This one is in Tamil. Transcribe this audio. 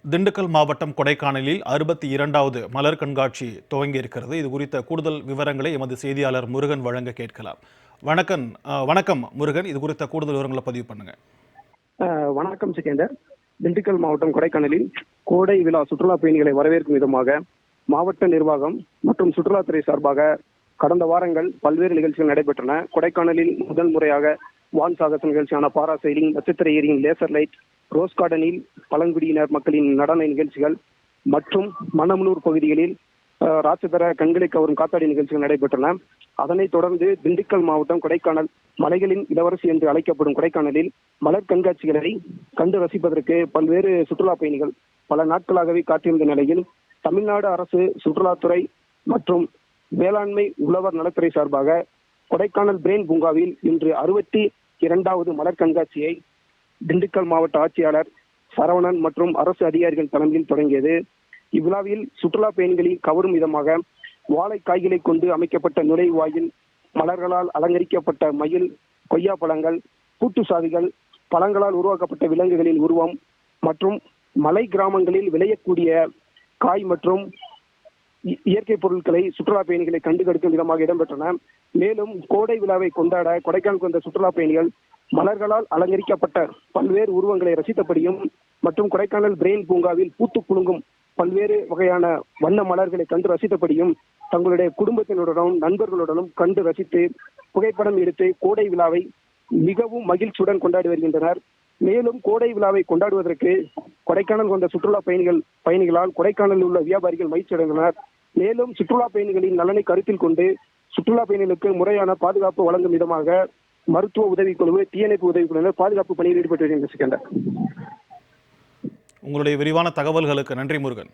திண்டுக்கல் மாவட்டம் கொடைக்கானலில் 62வது மலர் கண்காட்சி துவங்கி இருக்கிறது. இது குறித்த கூடுதல் விவரங்களை எமது செய்தியாளர் முருகன் வழங்க கேட்கலாம். வணக்கம் முருகன், இது குறித்த கூடுதல் விவரங்களை பதிவு பண்ணுங்க. வணக்கம் சிகேந்தர். திண்டுக்கல் மாவட்டம் கொடைக்கானலில் கோடை விழா சுற்றுலா பயணிகளை வரவேற்கும் விதமாக மாவட்ட நிர்வாகம் மற்றும் சுற்றுலாத்துறை சார்பாக கடந்த வாரங்கள் பல்வேறு நிகழ்ச்சிகள் நடைபெற்றன. கொடைக்கானலில் முதல் முறையாக வான் சாகச நிகழ்ச்சியான பாரா சைலிங், நட்சத்திர ஏரியின் லேசர் லைட், ரோஸ் கார்டனில் பழங்குடியினர் மக்களின் நடன நிகழ்ச்சிகள் மற்றும் மணமனூர் பகுதிகளில் ராட்சதர கண்களை கவரும் காத்தாடி நிகழ்ச்சிகள் நடைபெற்றன. அதனைத் தொடர்ந்து திண்டுக்கல் மாவட்டம் கொடைக்கானல் மலைகளின் இளவரசி என்று அழைக்கப்படும் கொடைக்கானலில் மலர் கண்காட்சிகளை கண்டு ரசிப்பதற்கு பல்வேறு சுற்றுலா பயணிகள் பல நாட்களாகவே காத்திருந்த நிலையில் தமிழ்நாடு அரசு சுற்றுலாத்துறை மற்றும் வேளாண்மை உழவர் நலத்துறை சார்பாக கொடைக்கானல் பிரெயின் பூங்காவில் இன்று 62வது மலர் கண்காட்சியை திண்டுக்கல் மாவட்ட ஆட்சியாளர் சரவணன் மற்றும் அரசு அதிகாரிகள் தலைமையில் தொடங்கியது. இவ்விழாவில் சுற்றுலா பயணிகளை கவரும் விதமாக வாழை காய்களை கொண்டு அமைக்கப்பட்ட நுழைவாயில், மலர்களால் அலங்கரிக்கப்பட்ட மயில், கொய்யா பழங்கள், கூட்டு சாவிகள், பழங்களால் உருவாக்கப்பட்ட விலங்குகளின் உருவம் மற்றும் மலை கிராமங்களில் விளையக்கூடிய காய் மற்றும் இயற்கை பொருட்களை சுற்றுலா பயணிகளை கண்டுகடுக்கும் விதமாக இடம்பெற்றன. மேலும் கோடை விழாவை கொண்டாட கொடைக்கானலுக்கு வந்த சுற்றுலா பயணிகள் மலர்களால் அலங்கரிக்கப்பட்ட பல்வேறு உருவங்களை ரசித்தபடியும் மற்றும் கொடைக்கானல் பிரெயின் பூங்காவில் பூத்து குலுங்கும் பல்வேறு வகையான வண்ண மலர்களை கண்டு ரசித்தபடியும் தங்களுடைய குடும்பத்தினருடனும் நண்பர்களுடனும் கண்டு ரசித்து புகைப்படம் எடுத்து கோடை விழாவை மிகவும் மகிழ்ச்சியுடன் கொண்டாடி வருகின்றனர். மேலும் கோடை விழாவை கொண்டாடுவதற்கு கொடைக்கானல் வந்த சுற்றுலா பயணிகளால் கொடைக்கானலில் உள்ள வியாபாரிகள் மகிழ்ச்சி அடைந்தனர். மேலும் சுற்றுலா பயணிகளின் நலனை கருத்தில் கொண்டு சுற்றுலா பயணிகளுக்கு முறையான பாதுகாப்பு வழங்கும் விதமாக மருத்துவ உதவிக்குழு, தீயணைப்பு உதவிக்குழுவினர் பாதுகாப்பு பணியில் ஈடுபட்டு வருகின்றனர். உங்களுடைய விரிவான தகவல்களுக்கு நன்றி முருகன்.